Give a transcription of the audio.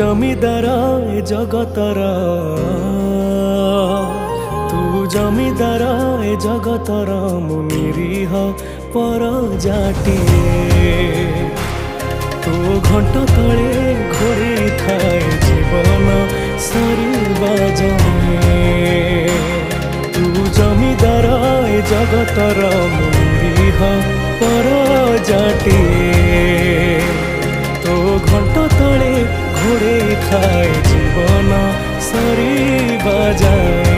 জমিদার এ জগতর, তু জমিদার এ জগতর, মু নিরীহ পরজাটিয়ে। তো ঘণ্ট তলে ঘোরেই থাए জীবন সরিবা যাଏ। তু জমিদার এ জগতর, মু নিরীহ পরজাটিয়ে। তো ঘণ্ট তলে ঘোরেই থাए জীবন সরিবা যাଏ।